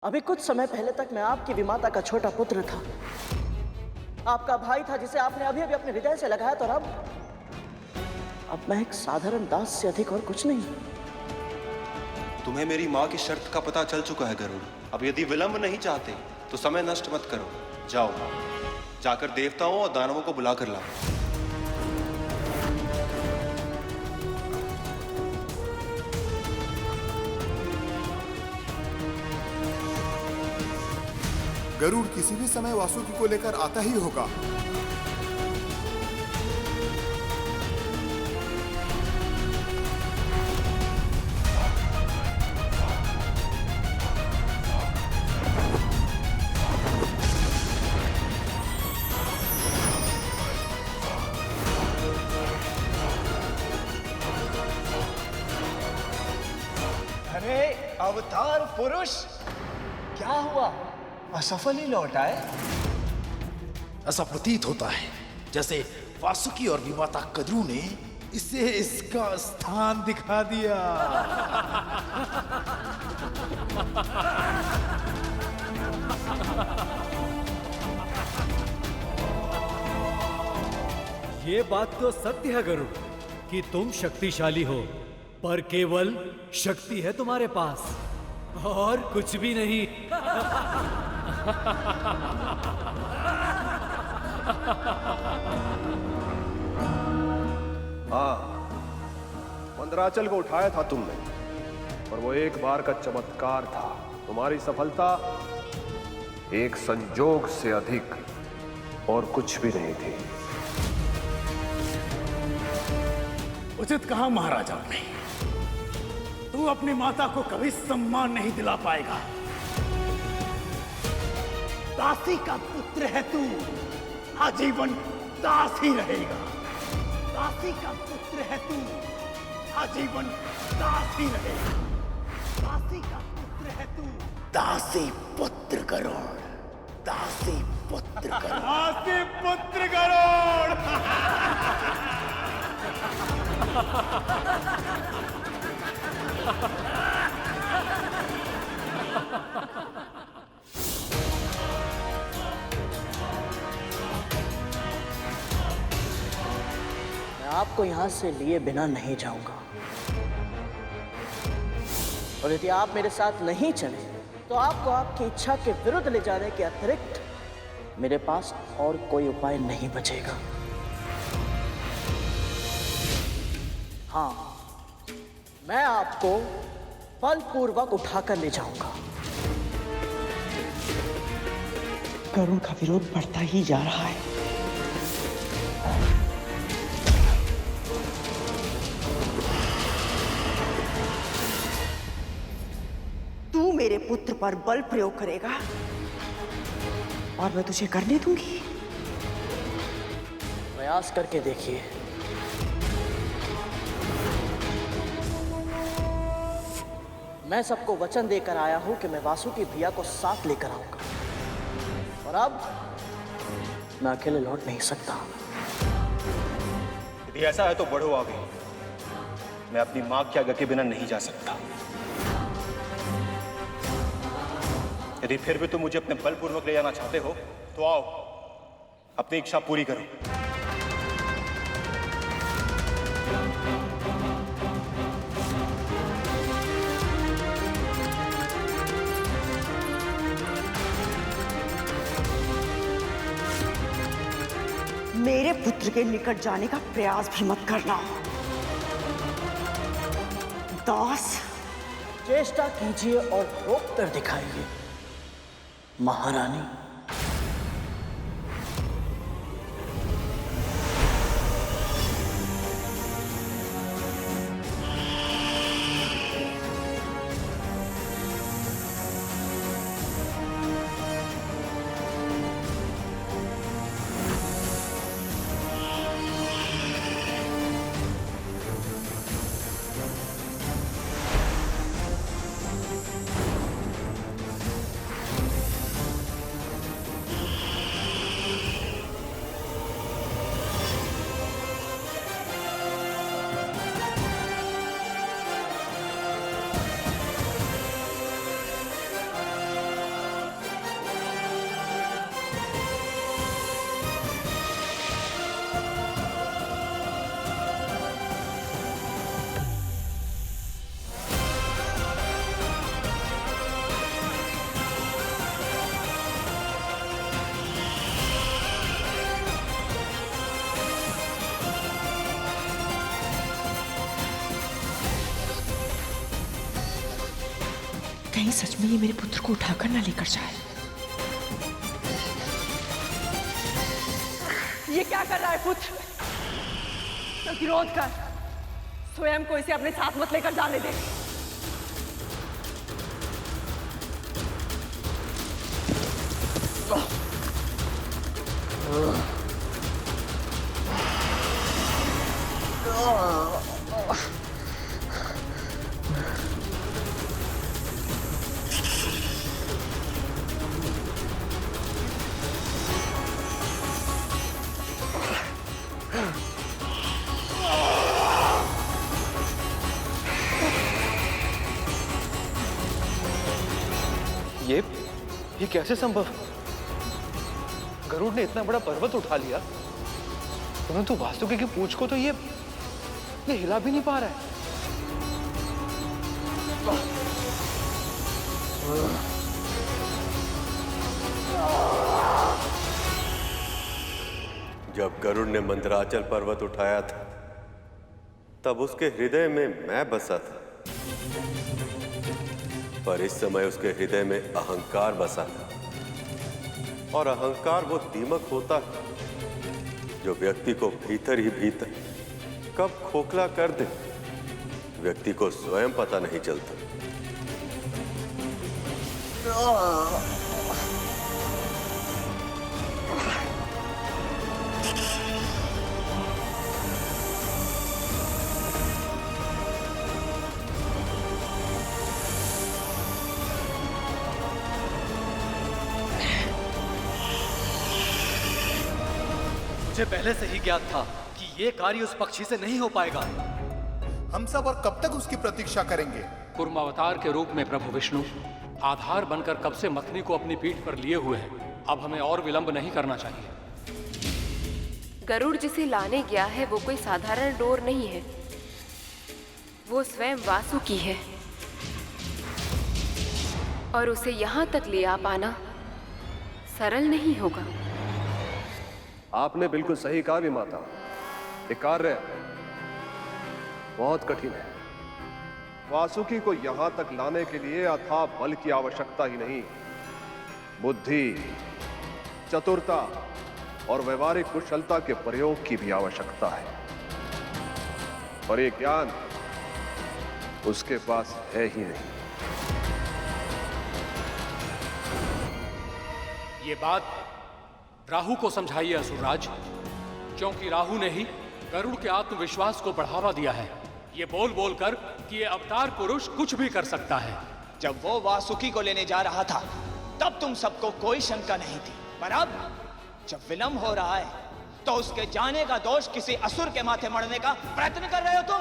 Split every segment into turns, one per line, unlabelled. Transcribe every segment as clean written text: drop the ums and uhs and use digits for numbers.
अभी कुछ समय पहले तक मैं आपकी विमाता का छोटा पुत्र था, आपका भाई था जिसे आपने अभी अभी अपने हृदय से लगाया, तो अब मैं एक साधारण दास से अधिक और कुछ नहीं।
तुम्हें मेरी माँ की शर्त का पता चल चुका है गरुड़। अब यदि विलंब नहीं चाहते तो समय नष्ट मत करो। जाओ, जाकर देवताओं और दानवों को बुला कर लाओ।
गरुड़ किसी भी समय वासुकी को लेकर आता ही होगा।
अरे अवतार पुरुष, क्या हुआ? असफल ही लौट आए?
ऐसा प्रतीत होता है जैसे वासुकी और विमाता कद्रू ने इसे इसका स्थान दिखा दिया।
ये बात तो सत्य है गरुड़ कि तुम शक्तिशाली हो, पर केवल शक्ति है तुम्हारे पास और कुछ भी नहीं।
हाँ, मंदराचल को उठाया था तुमने, और वो एक बार का चमत्कार था। तुम्हारी सफलता एक संजोग से अधिक और कुछ भी नहीं थी।
उचित कहा महाराजा ने। तू अपनी माता को कभी सम्मान नहीं दिला पाएगा। दासी का पुत्र है तू, आजीवन दास ही रहेगा। दासी का पुत्र है तू, आजीवन दास ही रहेगा। दासी का पुत्र है तू, दासी पुत्र गरुड़, दासी पुत्र गरुड़, दासी पुत्र गरुड़।
मैं आपको यहां से लिए बिना नहीं जाऊंगा, और यदि आप मेरे साथ नहीं चले तो आपको आपकी इच्छा के विरुद्ध ले जाने के अतिरिक्त मेरे पास और कोई उपाय नहीं बचेगा। हाँ, मैं आपको बलपूर्वक उठाकर ले जाऊंगा।
गरुड़ का विरोध बढ़ता ही जा रहा है। तू मेरे पुत्र पर बल प्रयोग करेगा और मैं तुझे करने दूंगी।
प्रयास करके देखिए। मैं सबको वचन देकर आया हूं कि मैं वासुकी भैया को साथ लेकर आऊंगा, और अब मैं अकेले लौट नहीं सकता।
यदि ऐसा है तो बढ़ो आगे। मैं अपनी मां की आज्ञा के बिना नहीं जा सकता। यदि फिर भी तुम मुझे अपने बलपूर्वक ले जाना चाहते हो तो आओ, अपनी इच्छा पूरी करो।
मेरे पुत्र के निकट जाने का प्रयास भी मत करना। दास,
चेष्टा कीजिए और रोक कर दिखाइए महारानी।
कहीं सच में ये मेरे पुत्र को उठाकर ना लेकर जाए। ये क्या कर रहा है पुत्र? प्रतिरोध कर, स्वयं को इसे अपने साथ मत लेकर जाने दे।
ये कैसे संभव? गरुड़ ने इतना बड़ा पर्वत उठा लिया, परंतु वासुकी की पूंछ को तो ये हिला भी नहीं पा रहा है।
जब गरुड़ ने मंदराचल पर्वत उठाया था, तब उसके हृदय में मैं बसा था, पर इस समय उसके हृदय में अहंकार बसा था। और अहंकार वो दीमक होता है जो व्यक्ति को भीतर ही भीतर कब खोखला कर दे, व्यक्ति को स्वयं पता नहीं चलता।
मुझे पहले से ही ज्ञात था कि ये कार्य उस पक्षी से नहीं हो पाएगा।
हम सब और कब तक उसकी प्रतीक्षा करेंगे?
कूर्मावतार के रूप में प्रभु विष्णु आधार बनकर कब से मथनी को अपनी पीठ पर लिए हुए हैं। अब हमें और विलंब नहीं करना चाहिए।
गरुड़ जिसे लाने गया है वो कोई साधारण डोर नहीं है, वो स्वयं वासुकी है, और उसे यहाँ तक ले आ पाना सरल नहीं होगा।
आपने बिल्कुल सही कहा विमाता। ये कार्य बहुत कठिन है। वासुकी को यहां तक लाने के लिए अथाह बल की आवश्यकता ही नहीं, बुद्धि, चतुरता और व्यवहारिक कुशलता के प्रयोग की भी आवश्यकता है, और ये ज्ञान उसके पास है ही नहीं।
ये बात राहु को समझाइए असुरराज, क्योंकि राहु ने ही गरुड़ के आत्मविश्वास को बढ़ावा दिया है, ये बोल बोल कर कि ये अवतार पुरुष कुछ भी कर सकता है।
जब वो वासुकी को लेने जा रहा था तब तुम सबको कोई शंका नहीं थी, पर अब जब विलंब हो रहा है तो उसके जाने का दोष किसी असुर के माथे मढ़ने का प्रयत्न कर रहे हो तुम।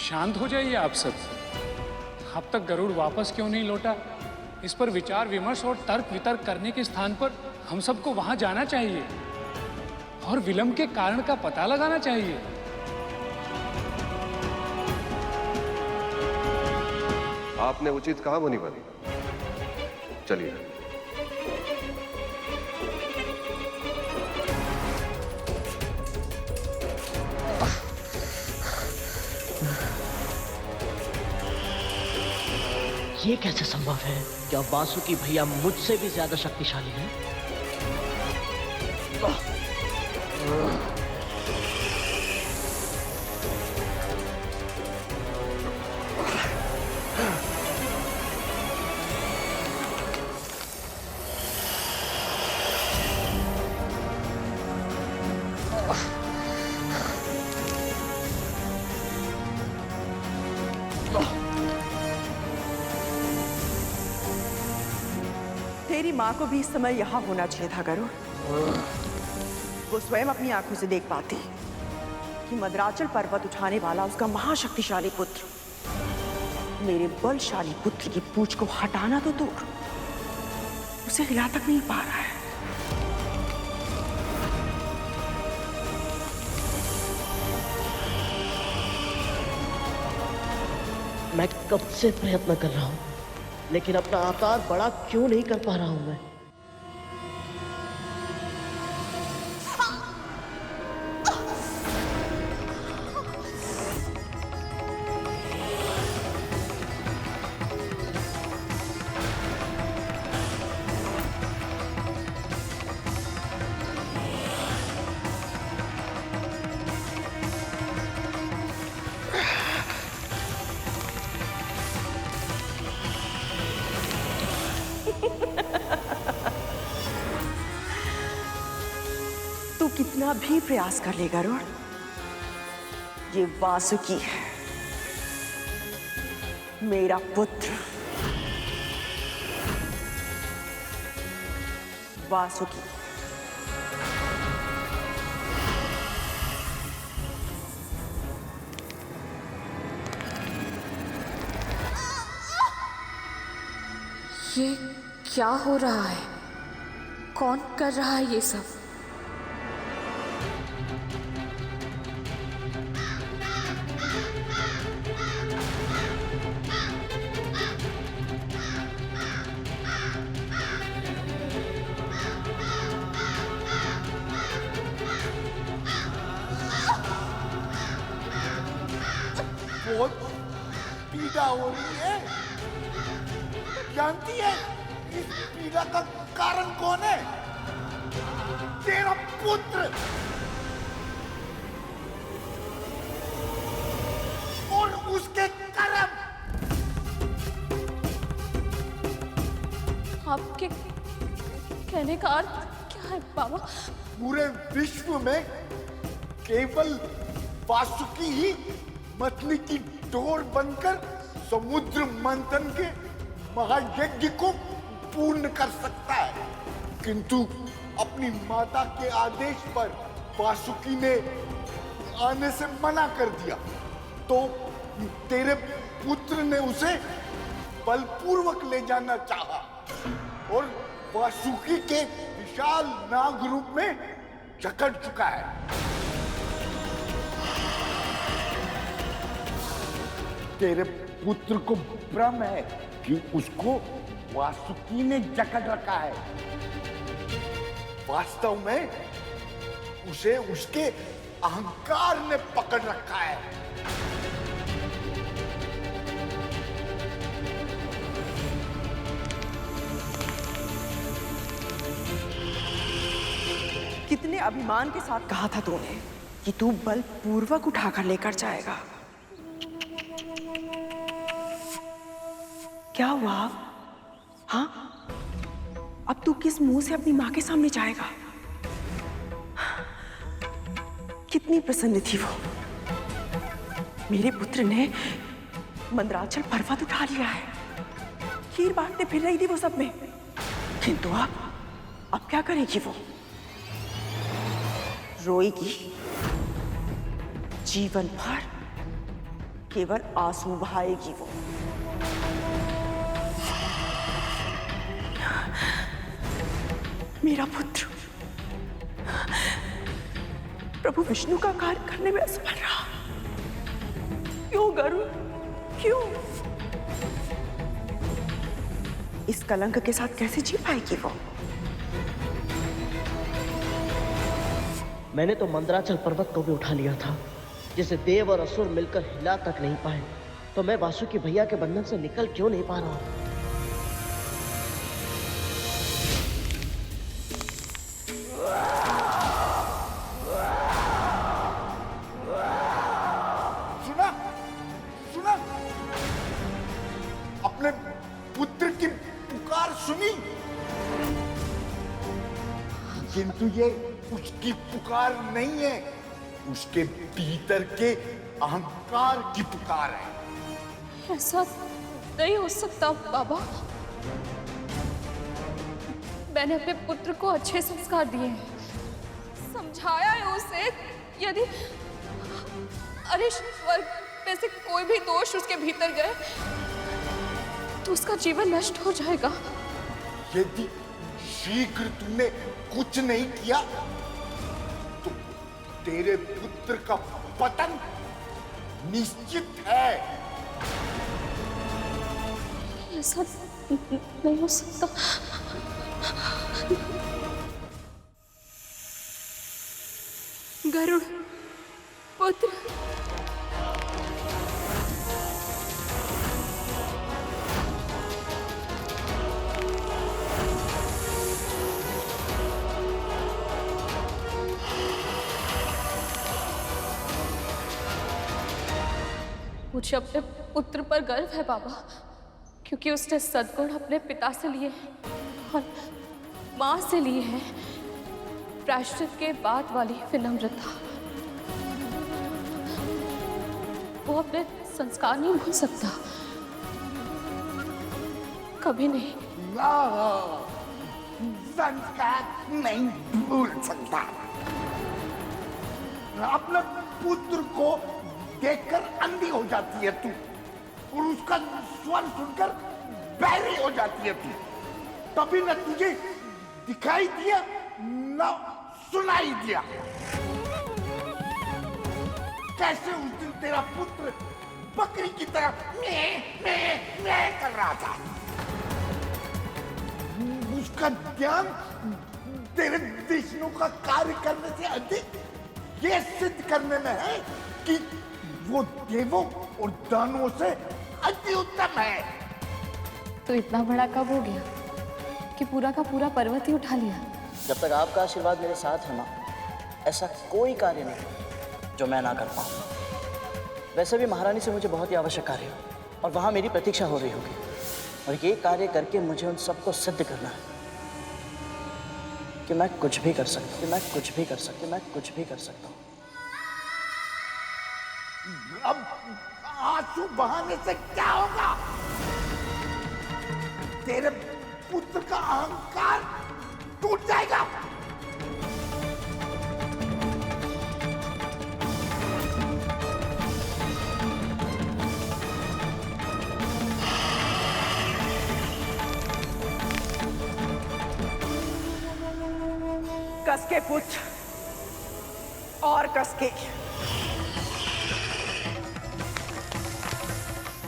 शांत हो जाइए आप सब। अब तक गरुड़ वापस क्यों नहीं लौटा, इस पर विचार विमर्श और तर्क वितर्क करने के स्थान पर हम सबको वहां जाना चाहिए और विलंब के कारण का पता लगाना चाहिए।
आपने उचित कहा मुनिवर। चलिए।
ये कैसे संभव है? क्या वासुकी भैया मुझसे भी ज्यादा शक्तिशाली है?
तेरी माँ को भी इस समय यहाँ होना चाहिए था गरुड़। वो स्वयं अपनी आंखों से देख पाती कि मंदराचल पर्वत उठाने वाला उसका महाशक्तिशाली पुत्र मेरे बलशाली पुत्र की पूंछ को हटाना तो दूर, उसे हिला तक नहीं पा रहा है।
मैं कब से प्रयत्न कर रहा हूं, लेकिन अपना आकार बड़ा क्यों नहीं कर पा रहा हूं मैं?
तू कितना भी प्रयास कर ले गरुड़, ये वासुकी है, मेरा पुत्र वासुकी।
ये क्या हो रहा है? कौन कर रहा है ये सब?
बहुत पीड़ा हो रही है। जानती है इस पीड़ा का कारण कौन है? तेरा पुत्र और उसके कर्म।
आपके कहने का अर्थ क्या है बाबा?
पूरे विश्व में केवल वासुकी ही मछली की डोर बनकर समुद्र मंथन के महायज्ञ को पूर्ण कर सकता है, किंतु अपनी माता के आदेश पर वासुकी ने आने से मना कर दिया, तो तेरे पुत्र ने उसे बलपूर्वक ले जाना चाहा और वासुकी के विशाल नाग रूप में जकड़ चुका है। तेरे पुत्र को भ्रम है कि उसको वासुकी ने जकड़ रखा है। वास्तव में उसे उसके अहंकार ने पकड़ रखा है।
कितने अभिमान के साथ कहा था तूने कि तू बलपूर्वक उठाकर लेकर जाएगा। क्या हुआ? हाँ, अब तू किस मुंह से अपनी मां के सामने जाएगा? कितनी प्रसन्न थी वो। मेरे पुत्र ने मंदराचल पर्वत उठा लिया है, खीर बांटते फिर रही थी वो सब में, किंतु अब क्या करेगी वो? रोएगी जीवन भर, केवल आंसू बहाएगी वो। मेरा पुत्र प्रभु विष्णु का कार्य करने में असफल रहा। क्यों गरुड़, क्यों? इस कलंक के साथ कैसे जी पाएगी वो?
मैंने तो मंदराचल पर्वत को भी उठा लिया था, जिसे देव और असुर मिलकर हिला तक नहीं पाए, तो मैं वासुकी भैया के बंधन से निकल क्यों नहीं पा रहा हूं?
सुना, सुना, अपने पुत्र की पुकार सुनी, किंतु ये उसकी पुकार नहीं है, उसके भीतर के अहंकार की पुकार है।
ऐसा नहीं हो सकता बाबा। मैंने अपने पुत्र को अच्छे संस्कार दिए हैं, समझाया है उसे, यदि अरिष्ट वर्ग में से कोई भी दोष उसके भीतर गए तो उसका जीवन नष्ट हो जाएगा।
यदि शीघ्र तुमने कुछ नहीं किया तो तेरे पुत्र का पतन निश्चित है।
ऐसा नहीं हो सकता। गरुड़ पुत्र, मुझे अपने पुत्र पर गर्व है बाबा। क्योंकि उसने सद्गुण अपने पिता से लिए और माँ से लिए हैं। प्रायश्चित के बाद वाली विनम्रता, वो अपने संस्कार नहीं भूल सकता, कभी नहीं।
संस्कार नहीं भूल सकता। अपने पुत्र को देखकर अंधी हो जाती है तू, और उसका स्वर सुनकर बैरी हो जाती है तू। तभी न तुझे दिखाई दिया न सुनाई दिया। कैसे उस दिन तेरा पुत्र बकरी की तरह मैं कर रहा था। उसका ध्यान तेरे विष्णु का कार्य करने से अधिक ये सिद्ध करने में है कि वो देवों और दानवों से अति उत्तम है।
तो इतना बड़ा कब हो गया कि पूरा का पूरा पर्वत ही उठा लिया?
जब तक आपका आशीर्वाद मेरे साथ है माँ, ऐसा कोई कार्य नहीं जो मैं ना कर पाऊँ। वैसे भी महारानी से मुझे बहुत ही आवश्यक कार्य हो और वहाँ मेरी प्रतीक्षा हो रही होगी, और ये कार्य करके मुझे उन सबको सिद्ध करना है कि मैं कुछ भी कर सकता हूँ, कि मैं कुछ भी कर सकता हूँ, मैं कुछ भी कर सकता हूँ।
अब आंसू बहाने से क्या होगा? तेरे पुत्र का अहंकार टूट जाएगा।
कसके पुत्र और कसके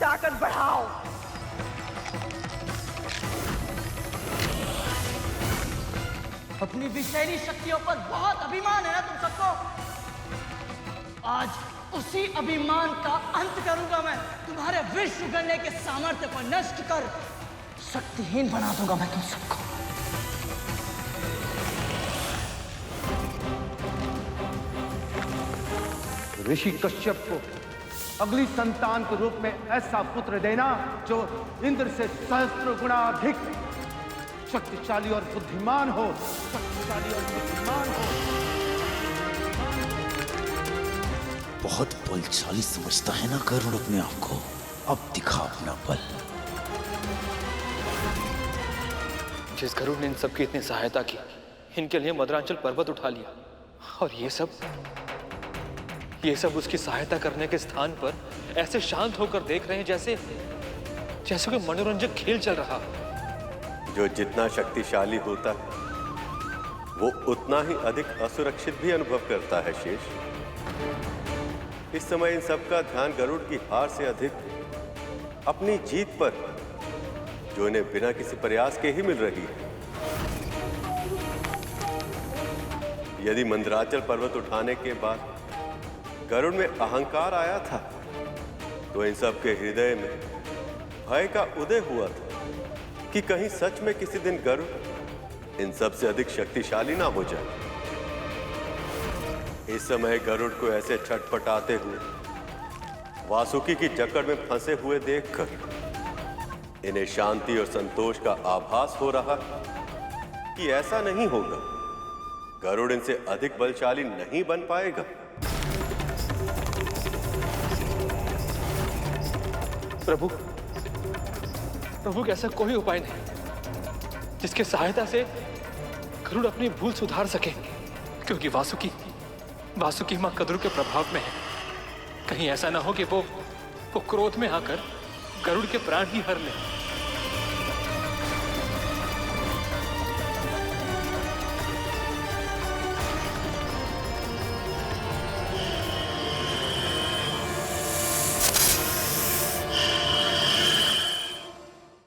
ताकत बढ़ाओ।
अपनी विषैली शक्तियों पर बहुत अभिमान है ना तुम सबको। आज उसी अभिमान का अंत करूंगा मैं। तुम्हारे विश्व गणने के सामर्थ्य को नष्ट कर शक्तिहीन बना दूंगा मैं तुम सबको।
ऋषि कश्यप को अगली संतान के रूप में ऐसा पुत्र देना जो इंद्र से सहस्त्र गुना अधिक शक्तिशाली और बुद्धिमान हो, शक्तिशाली और बुद्धिमान हो।
बहुत बलशाली समझता है ना गरुड़ अपने आप को, अब दिखा अपना बल।
जिस गरुड़ ने इन सबकी इतनी सहायता की, इनके लिए मदरांचल पर्वत उठा लिया, और ये सब उसकी सहायता करने के स्थान पर ऐसे शांत होकर देख रहे हैं जैसे कोई मनोरंजक खेल चल रहा।
जो जितना शक्तिशाली होता है वो उतना ही अधिक असुरक्षित भी अनुभव करता है शेष। इस समय इन सबका ध्यान गरुड़ की हार से अधिक अपनी जीत पर, जो इन्हें बिना किसी प्रयास के ही मिल रही है। यदि मंदराचल पर्वत उठाने के बाद गरुड़ में अहंकार आया था, तो इन सब के हृदय में भय का उदय हुआ था कि कहीं सच में किसी दिन गरुड़ इन सब से अधिक शक्तिशाली ना हो जाए। इस समय गरुड़ को ऐसे छटपटाते हुए, वासुकी की जकड़ में फंसे हुए देखकर इन्हें शांति और संतोष का आभास हो रहा कि ऐसा नहीं होगा, गरुड़ इनसे अधिक बलशाली नहीं बन पाएगा।
प्रभु ऐसा कोई उपाय नहीं जिसके सहायता से गरुड़ अपनी भूल सुधार सके, क्योंकि वासुकी मां कद्रु के प्रभाव में है। कहीं ऐसा ना हो कि वो क्रोध में आकर गरुड़ के प्राण ही हर ले।